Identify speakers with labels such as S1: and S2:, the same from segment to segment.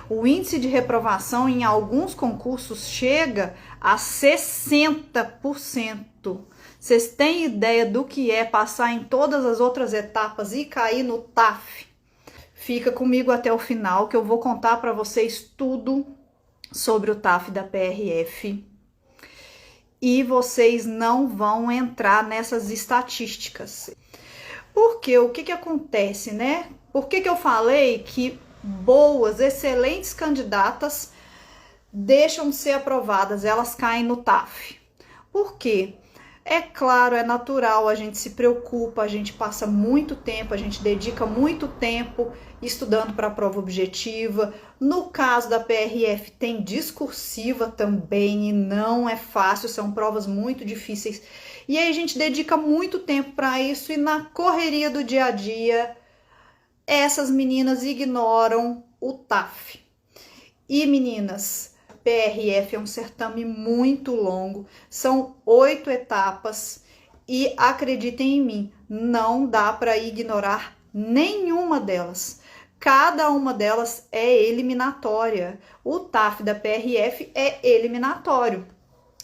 S1: O índice de reprovação em alguns concursos chega a 60%. Vocês têm ideia do que é passar em todas as outras etapas e cair no TAF? Fica comigo até o final que eu vou contar para vocês tudo sobre o TAF da PRF. E vocês não vão entrar nessas estatísticas. Porque o que acontece, né? Por que eu falei que boas, excelentes candidatas deixam de ser aprovadas, elas caem no TAF? Por quê? É claro, é natural, a gente se preocupa, a gente passa muito tempo, a gente dedica muito tempo estudando para a prova objetiva. No caso da PRF tem discursiva também e não é fácil, são provas muito difíceis. E aí a gente dedica muito tempo para isso e na correria do dia a dia, essas meninas ignoram o TAF. E meninas, PRF é um certame muito longo, são 8 etapas e acreditem em mim, não dá para ignorar nenhuma delas. Cada uma delas é eliminatória. O TAF da PRF é eliminatório.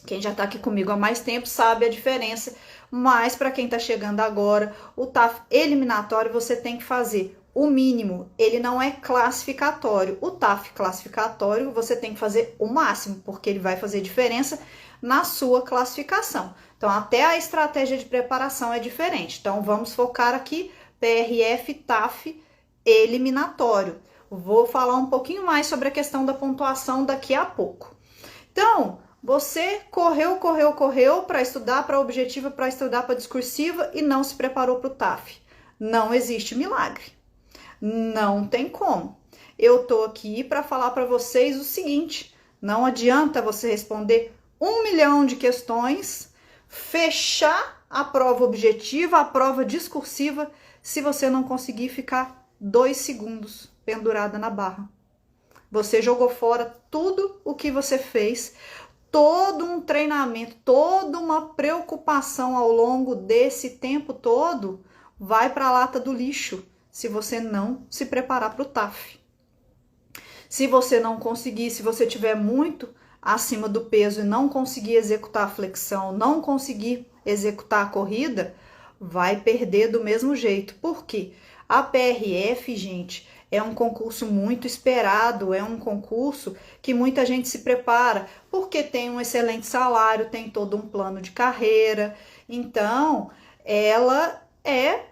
S1: Quem já está aqui comigo há mais tempo sabe a diferença, mas para quem está chegando agora, o TAF eliminatório você tem que fazer o mínimo, ele não é classificatório. O TAF classificatório você tem que fazer o máximo, porque ele vai fazer diferença na sua classificação. Então, até a estratégia de preparação é diferente. Então, vamos focar aqui, PRF, TAF, eliminatório. Vou falar um pouquinho mais sobre a questão da pontuação daqui a pouco. Então, você correu para estudar para objetiva, para estudar para discursiva e não se preparou para o TAF. Não existe milagre. Não tem como. Eu tô aqui para falar para vocês o seguinte: não adianta você responder 1 milhão de questões, fechar a prova objetiva, a prova discursiva, se você não conseguir ficar 2 segundos pendurada na barra. Você jogou fora tudo o que você fez, todo um treinamento, toda uma preocupação ao longo desse tempo todo, vai para a lata do lixo. Se você não se preparar para o TAF. Se você não conseguir, se você tiver muito acima do peso e não conseguir executar a flexão, não conseguir executar a corrida, vai perder do mesmo jeito. Por quê? A PRF, gente, é um concurso muito esperado, é um concurso que muita gente se prepara, porque tem um excelente salário, tem todo um plano de carreira. Então, ela é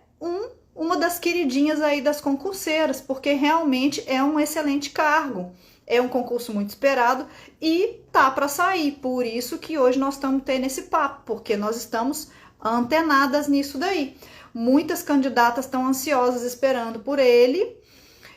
S1: uma das queridinhas aí das concurseiras, porque realmente é um excelente cargo. É um concurso muito esperado e tá para sair. Por isso que hoje nós estamos tendo esse papo, porque nós estamos antenadas nisso daí. Muitas candidatas estão ansiosas esperando por ele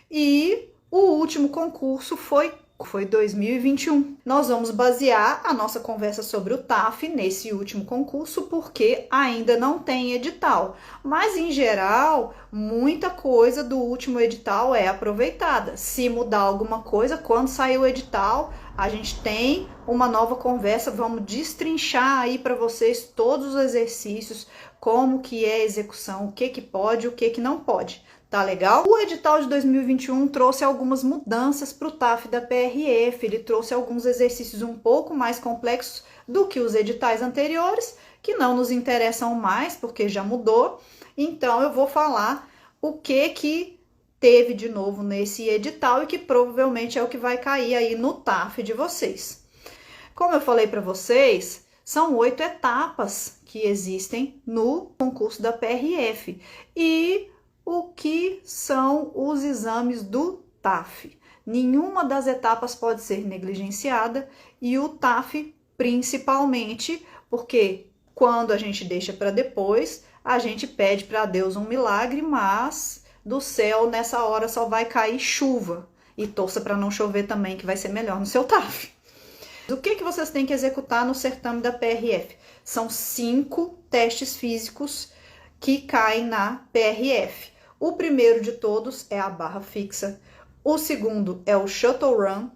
S1: e o último concurso foi 2021. Nós vamos basear a nossa conversa sobre o TAF nesse último concurso, porque ainda não tem edital. Mas, em geral, muita coisa do último edital é aproveitada. Se mudar alguma coisa, quando sair o edital, a gente tem uma nova conversa, vamos destrinchar aí para vocês todos os exercícios, como que é a execução, o que pode, o que não pode. Tá legal? O edital de 2021 trouxe algumas mudanças para o TAF da PRF, ele trouxe alguns exercícios um pouco mais complexos do que os editais anteriores, que não nos interessam mais, porque já mudou. Então, eu vou falar o que teve de novo nesse edital e que provavelmente é o que vai cair aí no TAF de vocês. Como eu falei para vocês, são 8 etapas que existem no concurso da PRF. E o que são os exames do TAF? Nenhuma das etapas pode ser negligenciada e o TAF principalmente, porque quando a gente deixa para depois, a gente pede para Deus um milagre, mas do céu nessa hora só vai cair chuva. E torça para não chover também, que vai ser melhor no seu TAF. O que vocês têm que executar no certame da PRF? São 5 testes físicos que caem na PRF. O primeiro de todos é a barra fixa, o segundo é o shuttle run,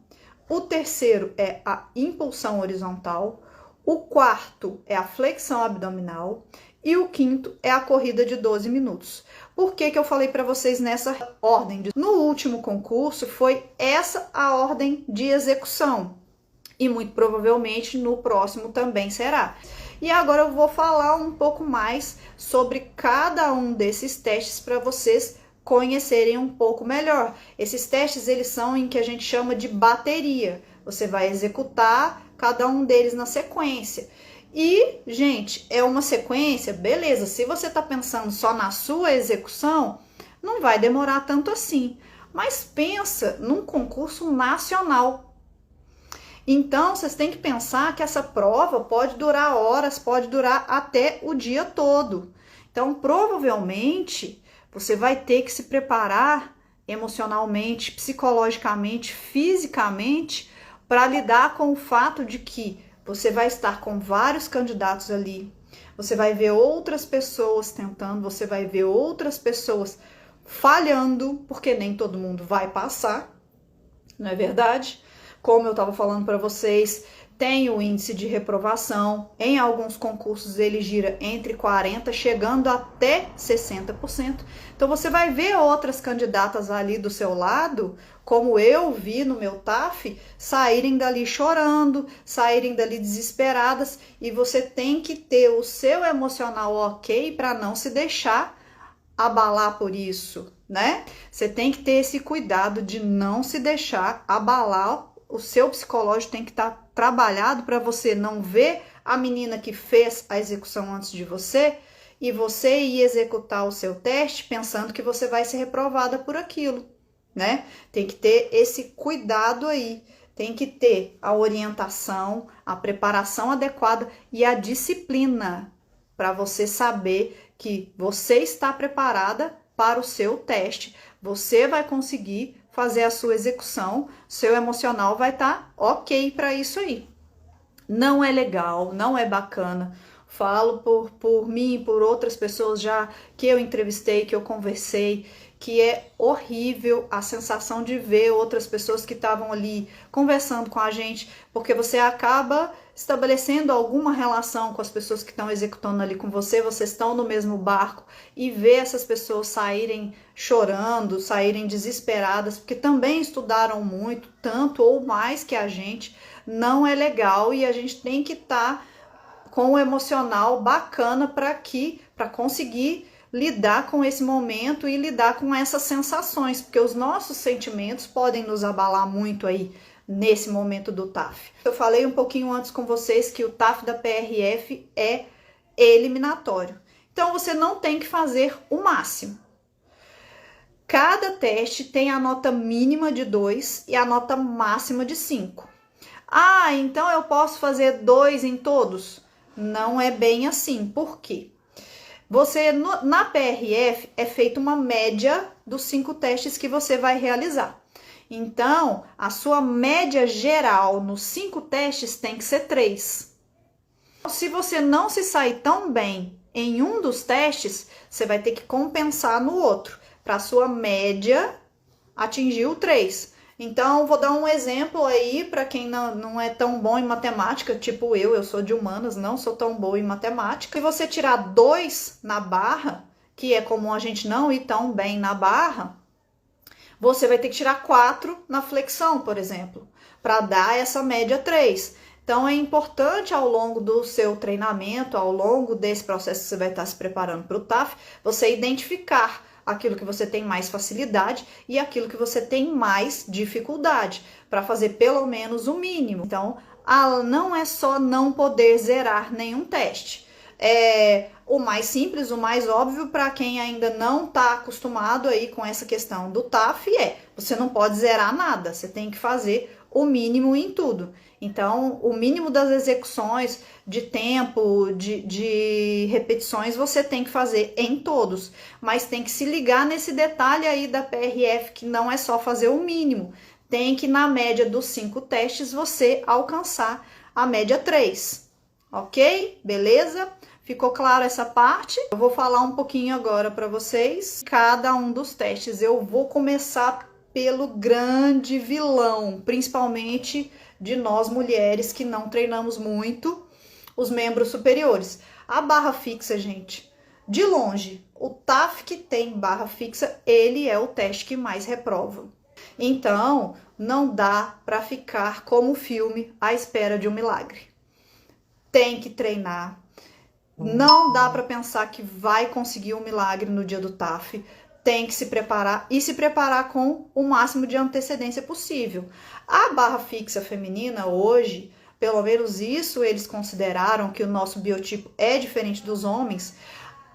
S1: o terceiro é a impulsão horizontal, o quarto é a flexão abdominal e o quinto é a corrida de 12 minutos. Por que que eu falei para vocês nessa ordem? No último concurso foi essa a ordem de execução e muito provavelmente no próximo também será. E agora eu vou falar um pouco mais sobre cada um desses testes para vocês conhecerem um pouco melhor. Esses testes, eles são em que a gente chama de bateria. Você vai executar cada um deles na sequência. E, gente, é uma sequência, beleza. Se você está pensando só na sua execução, não vai demorar tanto assim. Mas pensa num concurso nacional. Então, vocês têm que pensar que essa prova pode durar horas, pode durar até o dia todo. Então, provavelmente, você vai ter que se preparar emocionalmente, psicologicamente, fisicamente, para lidar com o fato de que você vai estar com vários candidatos ali, você vai ver outras pessoas tentando, você vai ver outras pessoas falhando, porque nem todo mundo vai passar, não é verdade? Como eu estava falando para vocês, tem o índice de reprovação, em alguns concursos ele gira entre 40%, chegando até 60%. Então você vai ver outras candidatas ali do seu lado, como eu vi no meu TAF, saírem dali chorando, saírem dali desesperadas, e você tem que ter o seu emocional ok para não se deixar abalar por isso, né? Você tem que ter esse cuidado de não se deixar abalar. O seu psicológico tem que estar trabalhado para você não ver a menina que fez a execução antes de você e você ir executar o seu teste pensando que você vai ser reprovada por aquilo, né? Tem que ter esse cuidado aí, tem que ter a orientação, a preparação adequada e a disciplina para você saber que você está preparada para o seu teste, você vai conseguir fazer a sua execução, seu emocional vai estar ok para isso aí. Não é legal, não é bacana. Falo por mim, por outras pessoas já que eu entrevistei, que eu conversei, que é horrível a sensação de ver outras pessoas que estavam ali conversando com a gente, porque você acaba estabelecendo alguma relação com as pessoas que estão executando ali com você, vocês estão no mesmo barco, e ver essas pessoas saírem chorando, saírem desesperadas, porque também estudaram muito, tanto ou mais que a gente, não é legal, e a gente tem que estar com o emocional bacana para conseguir lidar com esse momento e lidar com essas sensações, porque os nossos sentimentos podem nos abalar muito aí nesse momento do TAF. Eu falei um pouquinho antes com vocês que o TAF da PRF é eliminatório. Então você não tem que fazer o máximo. Cada teste tem a nota mínima de 2 e a nota máxima de 5. Ah, então eu posso fazer 2 em todos? Não é bem assim. Por quê? Na PRF é feita uma média dos 5 testes que você vai realizar. Então, a sua média geral nos 5 testes tem que ser 3. Se você não se sair tão bem em um dos testes, você vai ter que compensar no outro, para a sua média atingir o 3. Então, vou dar um exemplo aí para quem não é tão bom em matemática, tipo eu sou de humanas, não sou tão boa em matemática. Se você tirar 2 na barra, que é comum a gente não ir tão bem na barra, você vai ter que tirar 4 na flexão, por exemplo, para dar essa média 3. Então, é importante ao longo do seu treinamento, ao longo desse processo que você vai estar se preparando para o TAF, você identificar aquilo que você tem mais facilidade e aquilo que você tem mais dificuldade, para fazer pelo menos o mínimo. Então, não é só não poder zerar nenhum teste. O mais simples, o mais óbvio para quem ainda não está acostumado aí com essa questão do TAF você não pode zerar nada, você tem que fazer o mínimo em tudo. Então, o mínimo das execuções, de tempo, de repetições, você tem que fazer em todos. Mas tem que se ligar nesse detalhe aí da PRF, que não é só fazer o mínimo. Tem que, na média dos 5 testes, você alcançar a média 3. Ok? Beleza? Ficou claro essa parte? Eu vou falar um pouquinho agora para vocês. Cada um dos testes, eu vou começar pelo grande vilão, principalmente de nós mulheres que não treinamos muito os membros superiores. A barra fixa, gente, de longe, o TAF que tem barra fixa, ele é o teste que mais reprova. Então, não dá para ficar como filme à espera de um milagre. Tem que treinar. Não dá para pensar que vai conseguir um milagre no dia do TAF. Tem que se preparar e se preparar com o máximo de antecedência possível. A barra fixa feminina hoje, pelo menos isso eles consideraram que o nosso biotipo é diferente dos homens.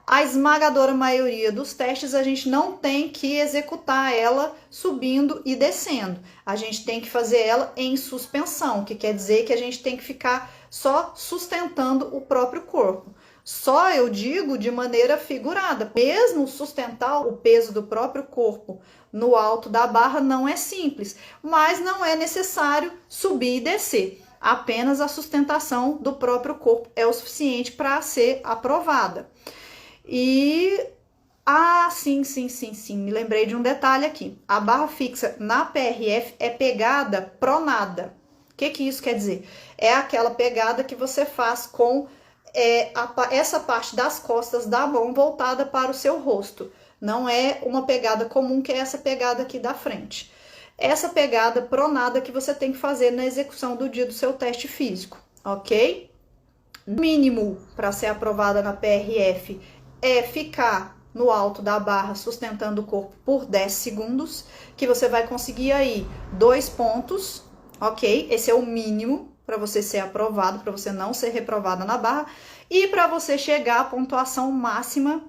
S1: A esmagadora maioria dos testes a gente não tem que executar ela subindo e descendo. A gente tem que fazer ela em suspensão, que quer dizer que a gente tem que ficar só sustentando o próprio corpo. Só eu digo de maneira figurada. Mesmo sustentar o peso do próprio corpo no alto da barra não é simples, mas não é necessário subir e descer. Apenas a sustentação do próprio corpo é o suficiente para ser aprovada. E sim, me lembrei de um detalhe aqui. A barra fixa na PRF é pegada pronada. O que isso quer dizer? É aquela pegada que você faz com essa parte das costas da mão voltada para o seu rosto. Não é uma pegada comum, que é essa pegada aqui da frente. Essa pegada pronada que você tem que fazer na execução do dia do seu teste físico, ok? O mínimo para ser aprovada na PRF é ficar no alto da barra sustentando o corpo por 10 segundos, que você vai conseguir aí 2 pontos, ok? Esse é o mínimo para você ser aprovado, para você não ser reprovada na barra. E para você chegar à pontuação máxima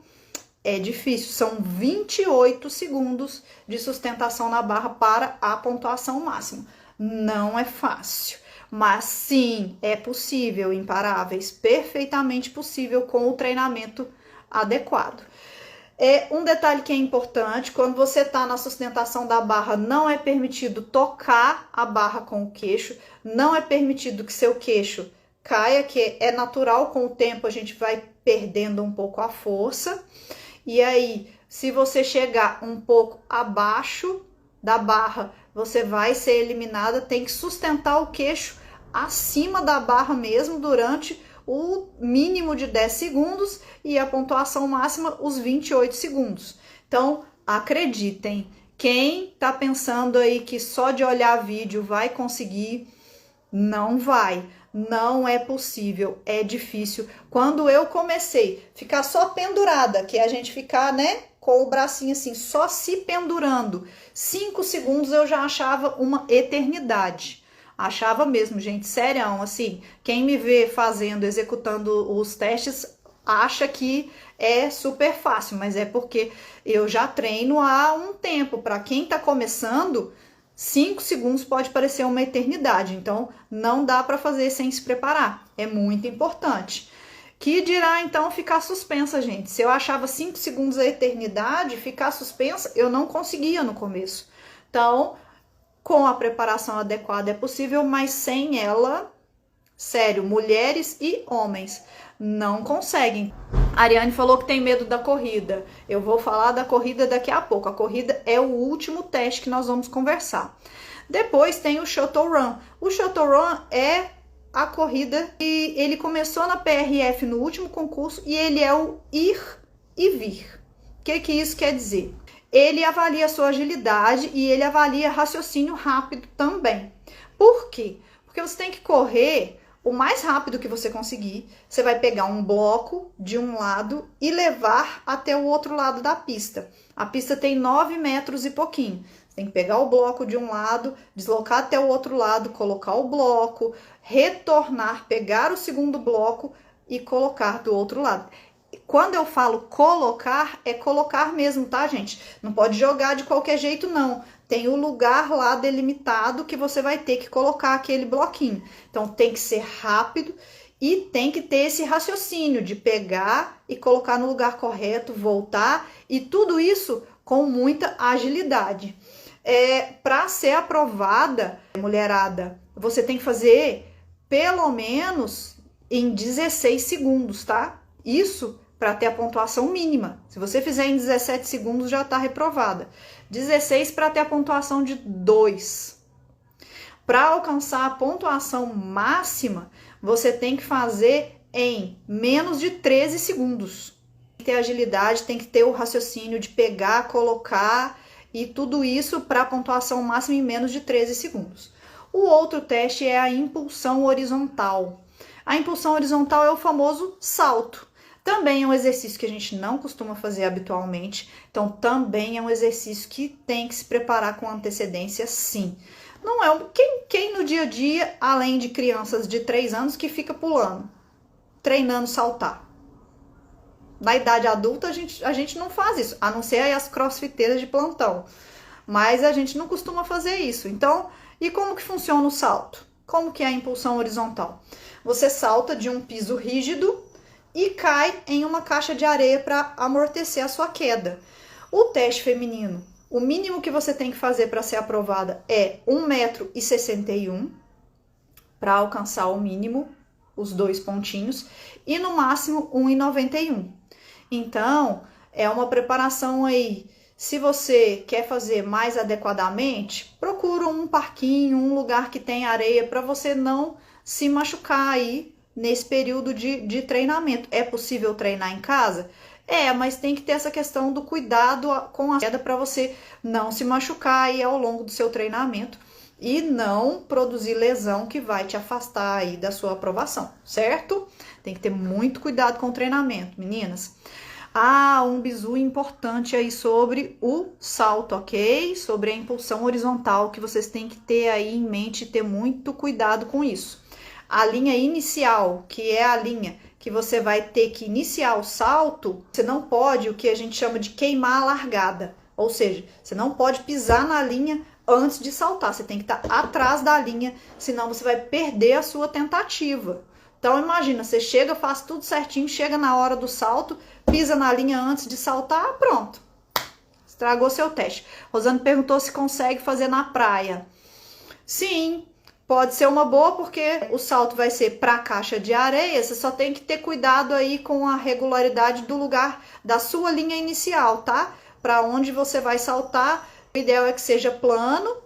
S1: é difícil, são 28 segundos de sustentação na barra para a pontuação máxima. Não é fácil, mas sim, é possível, imparáveis, perfeitamente possível com o treinamento adequado. Um detalhe que é importante: quando você está na sustentação da barra, não é permitido tocar a barra com o queixo, não é permitido que seu queixo caia, que é natural, com o tempo a gente vai perdendo um pouco a força. E aí, se você chegar um pouco abaixo da barra, você vai ser eliminada. Tem que sustentar o queixo acima da barra mesmo durante o mínimo de 10 segundos e a pontuação máxima os 28 segundos. Então, acreditem, quem tá pensando aí que só de olhar vídeo vai conseguir, não vai. Não é possível, é difícil. Quando eu comecei a ficar só pendurada, que é a gente ficar, né, com o bracinho assim, só se pendurando, 5 segundos eu já achava uma eternidade. Achava mesmo, gente, sério, assim, quem me vê fazendo, executando os testes, acha que é super fácil, mas é porque eu já treino há um tempo. Para quem tá começando, 5 segundos pode parecer uma eternidade, então não dá para fazer sem se preparar, é muito importante. Que dirá então ficar suspensa, gente? Se eu achava 5 segundos a eternidade, ficar suspensa, eu não conseguia no começo. Então, com a preparação adequada é possível, mas sem ela, sério, mulheres e homens não conseguem. A Ariane falou que tem medo da corrida. Eu vou falar da corrida daqui a pouco. A corrida é o último teste que nós vamos conversar. Depois tem o Shuttle Run. O Shuttle Run é a corrida e ele começou na PRF no último concurso e ele é o ir e vir. O que isso quer dizer? Ele avalia a sua agilidade e ele avalia raciocínio rápido também. Por quê? Porque você tem que correr o mais rápido que você conseguir. Você vai pegar um bloco de um lado e levar até o outro lado da pista. A pista tem 9 metros e pouquinho. Você tem que pegar o bloco de um lado, deslocar até o outro lado, colocar o bloco, retornar, pegar o segundo bloco e colocar do outro lado. Quando eu falo colocar, é colocar mesmo, tá, gente? Não pode jogar de qualquer jeito, não. Tem o lugar lá delimitado que você vai ter que colocar aquele bloquinho. Então, tem que ser rápido e tem que ter esse raciocínio de pegar e colocar no lugar correto, voltar, e tudo isso com muita agilidade. Para ser aprovada, mulherada, você tem que fazer pelo menos em 16 segundos, tá? Isso para ter a pontuação mínima. Se você fizer em 17 segundos, já está reprovada. 16 para ter a pontuação de 2. Para alcançar a pontuação máxima, você tem que fazer em menos de 13 segundos. Tem que ter agilidade, tem que ter o raciocínio de pegar, colocar e tudo isso para a pontuação máxima em menos de 13 segundos. O outro teste é a impulsão horizontal. A impulsão horizontal é o famoso salto. Também é um exercício que a gente não costuma fazer habitualmente, então também é um exercício que tem que se preparar com antecedência, sim. Não é quem no dia a dia, além de crianças de 3 anos, que fica pulando, treinando saltar. Na idade adulta a gente não faz isso, a não ser aí as crossfiteiras de plantão. Mas a gente não costuma fazer isso. Então, e como que funciona o salto? Como que é a impulsão horizontal? Você salta de um piso rígido e cai em uma caixa de areia para amortecer a sua queda. O teste feminino, o mínimo que você tem que fazer para ser aprovada é 1,61 m para alcançar o mínimo, os 2 pontinhos, e no máximo 1,91 m. Então, é uma preparação aí. Se você quer fazer mais adequadamente, procura um parquinho, um lugar que tem areia para você não se machucar aí nesse período de treinamento. É possível treinar em casa? É, mas tem que ter essa questão do cuidado com a queda para você não se machucar aí ao longo do seu treinamento e não produzir lesão que vai te afastar aí da sua aprovação, certo? Tem que ter muito cuidado com o treinamento, meninas. Ah, um bizu importante aí sobre o salto, ok? Sobre a impulsão horizontal, que vocês têm que ter aí em mente e ter muito cuidado com isso. A linha inicial, que é a linha que você vai ter que iniciar o salto, você não pode, o que a gente chama de queimar a largada. Ou seja, você não pode pisar na linha antes de saltar, você tem que estar atrás da linha, senão você vai perder a sua tentativa. Então imagina, você chega, faz tudo certinho, chega na hora do salto, pisa na linha antes de saltar, pronto. Estragou seu teste. Rosane perguntou se consegue fazer na praia. Sim, pode ser uma boa, porque o salto vai ser para a caixa de areia, você só tem que ter cuidado aí com a regularidade do lugar da sua linha inicial, tá? Para onde você vai saltar, o ideal é que seja plano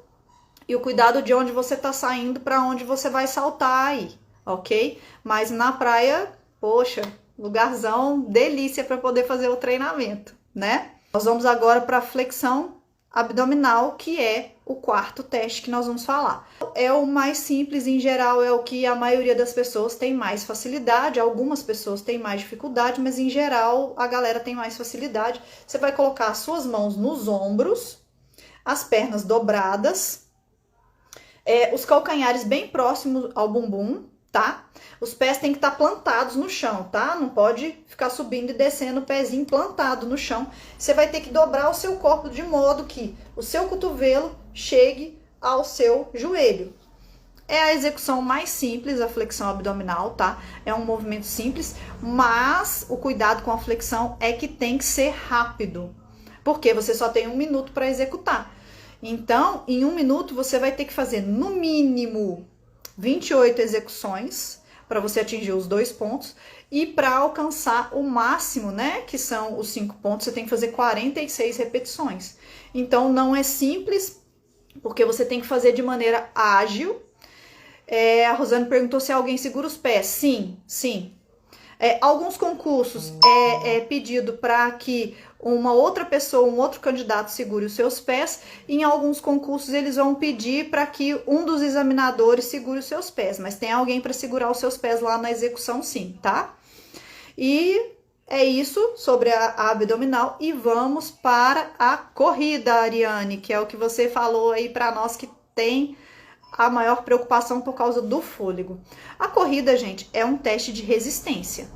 S1: e o cuidado de onde você tá saindo para onde você vai saltar aí, ok? Mas na praia, poxa, lugarzão, delícia para poder fazer o treinamento, né? Nós vamos agora para a flexão abdominal, que é o quarto teste que nós vamos falar. É o mais simples, em geral, é o que a maioria das pessoas tem mais facilidade, algumas pessoas têm mais dificuldade, mas em geral a galera tem mais facilidade. Você vai colocar as suas mãos nos ombros, as pernas dobradas, os calcanhares bem próximos ao bumbum, tá? Os pés têm que estar plantados no chão, tá? Não pode ficar subindo e descendo o pezinho plantado no chão. Você vai ter que dobrar o seu corpo de modo que o seu cotovelo chegue ao seu joelho. É a execução mais simples, a flexão abdominal, tá? É um movimento simples, mas o cuidado com a flexão é que tem que ser rápido, porque você só tem 1 minuto para executar. Então, em 1 minuto, você vai ter que fazer no mínimo 28 execuções para você atingir os 2 pontos, e para alcançar o máximo, né, que são os 5 pontos, você tem que fazer 46 repetições. Então não é simples, porque você tem que fazer de maneira ágil. A Rosane perguntou se alguém segura os pés. Sim, sim. Alguns concursos é pedido para que uma outra pessoa, um outro candidato segure os seus pés. Em alguns concursos eles vão pedir para que um dos examinadores segure os seus pés, mas tem alguém para segurar os seus pés lá na execução, sim, tá? E é isso sobre a abdominal, e vamos para a corrida, Ariane, que é o que você falou aí para nós que tem a maior preocupação por causa do fôlego. A corrida, gente, é um teste de resistência.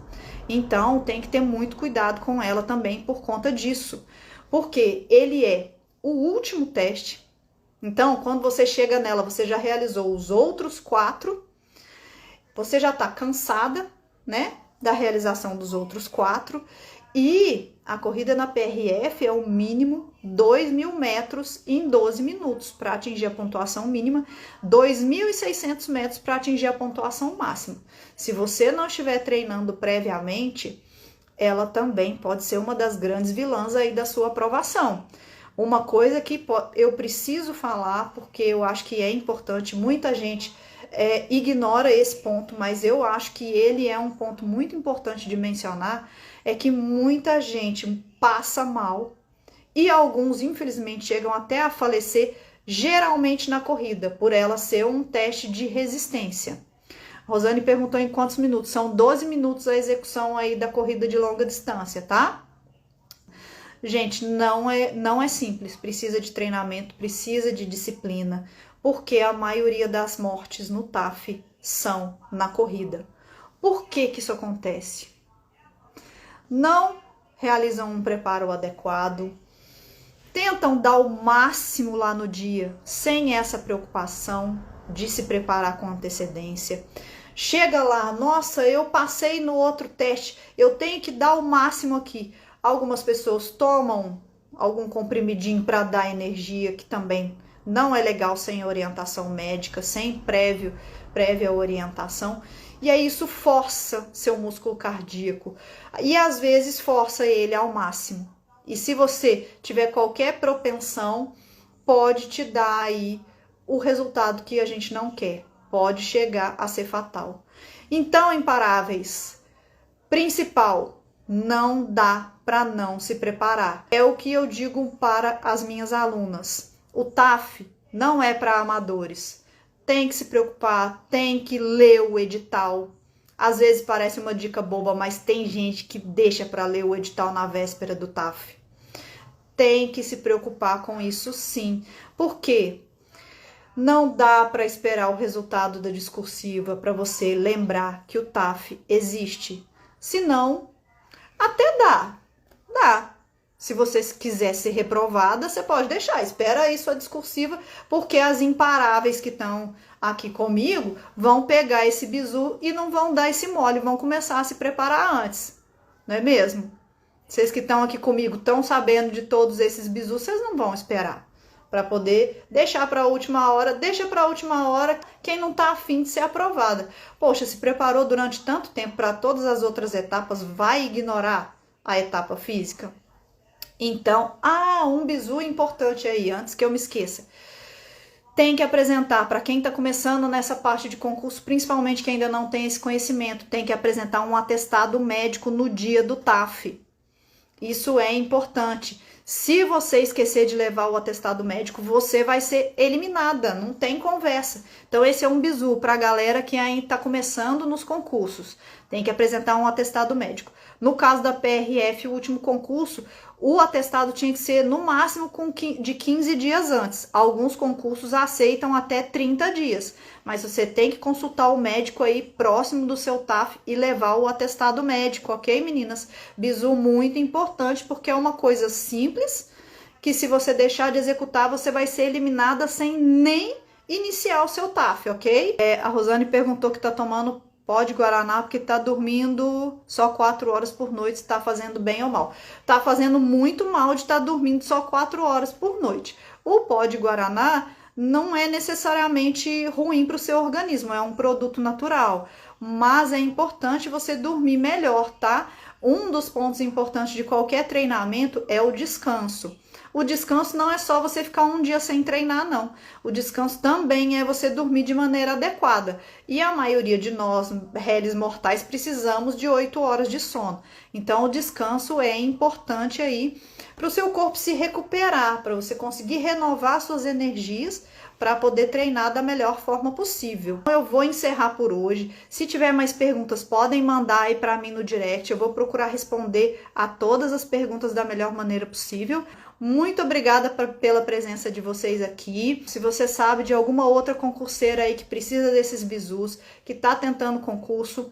S1: Então, tem que ter muito cuidado com ela também por conta disso. Porque ele é o último teste. Então, quando você chega nela, você já realizou os outros 4. Você já tá cansada, né, da realização dos outros 4. E a corrida na PRF é o mínimo 2.000 metros em 12 minutos para atingir a pontuação mínima, 2.600 metros para atingir a pontuação máxima. Se você não estiver treinando previamente, ela também pode ser uma das grandes vilãs aí da sua aprovação. Uma coisa que eu preciso falar, porque eu acho que é importante, muita gente ignora esse ponto, mas eu acho que ele é um ponto muito importante de mencionar, é que muita gente passa mal e alguns, infelizmente, chegam até a falecer, geralmente na corrida, por ela ser um teste de resistência. Rosane perguntou em quantos minutos. São 12 minutos a execução aí da corrida de longa distância, tá? Gente, não é simples. Precisa de treinamento, precisa de disciplina, porque a maioria das mortes no TAF são na corrida. Por que que isso acontece? Não realizam um preparo adequado, tentam dar o máximo lá no dia, sem essa preocupação de se preparar com antecedência. Chega lá, nossa, eu passei no outro teste, eu tenho que dar o máximo aqui. Algumas pessoas tomam algum comprimidinho para dar energia, que também não é legal sem orientação médica, sem prévia orientação. E aí isso força seu músculo cardíaco e às vezes força ele ao máximo. E se você tiver qualquer propensão, pode te dar aí o resultado que a gente não quer. Pode chegar a ser fatal. Então, imparáveis, principal, não dá para não se preparar. É o que eu digo para as minhas alunas. O TAF não é para amadores. Tem que se preocupar, tem que ler o edital. Às vezes parece uma dica boba, mas tem gente que deixa para ler o edital na véspera do TAF. Tem que se preocupar com isso sim. Por quê? Não dá para esperar o resultado da discursiva para você lembrar que o TAF existe. Senão, até dá. Se você quiser ser reprovada, você pode deixar. Espera aí sua discursiva, porque as imparáveis que estão aqui comigo vão pegar esse bizu e não vão dar esse mole, vão começar a se preparar antes. Não é mesmo? Vocês que estão aqui comigo estão sabendo de todos esses bizus, vocês não vão esperar para poder deixar para a última hora. Deixa para a última hora quem não está afim de ser aprovada. Poxa, se preparou durante tanto tempo para todas as outras etapas, vai ignorar a etapa física? Então, um bizu importante aí, antes que eu me esqueça. Tem que apresentar, para quem está começando nessa parte de concurso, principalmente quem ainda não tem esse conhecimento, tem que apresentar um atestado médico no dia do TAF. Isso é importante. Se você esquecer de levar o atestado médico, você vai ser eliminada, não tem conversa. Então esse é um bizu para a galera que ainda está começando nos concursos. Tem que apresentar um atestado médico. No caso da PRF, o último concurso, o atestado tinha que ser no máximo de 15 dias antes. Alguns concursos aceitam até 30 dias, mas você tem que consultar o médico aí próximo do seu TAF e levar o atestado médico, ok, meninas? Bizu muito importante, porque é uma coisa simples, que se você deixar de executar, você vai ser eliminada sem nem iniciar o seu TAF, ok? A Rosane perguntou que tá tomando pó de guaraná porque tá dormindo só 4 horas por noite, tá fazendo bem ou mal. Tá fazendo muito mal de estar dormindo só 4 horas por noite. O pó de guaraná não é necessariamente ruim para o seu organismo, é um produto natural, mas é importante você dormir melhor, tá? Um dos pontos importantes de qualquer treinamento é o descanso. O descanso não é só você ficar um dia sem treinar, não. O descanso também é você dormir de maneira adequada. E a maioria de nós, réis mortais, precisamos de 8 horas de sono. Então, o descanso é importante aí para o seu corpo se recuperar, para você conseguir renovar suas energias para poder treinar da melhor forma possível. Eu vou encerrar por hoje. Se tiver mais perguntas, podem mandar aí para mim no direct. Eu vou procurar responder a todas as perguntas da melhor maneira possível. Muito obrigada pela presença de vocês aqui. Se você sabe de alguma outra concurseira aí que precisa desses bizus, que está tentando concurso,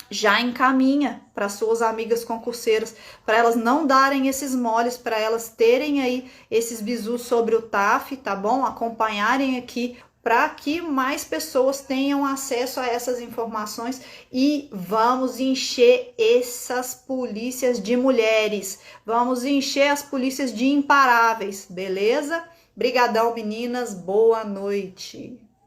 S1: já encaminha para suas amigas concurseiras, para elas não darem esses moles, para elas terem aí esses bizus sobre o TAF, tá bom? Acompanharem aqui para que mais pessoas tenham acesso a essas informações e vamos encher essas polícias de mulheres, vamos encher as polícias de imparáveis, beleza? Brigadão, meninas, boa noite.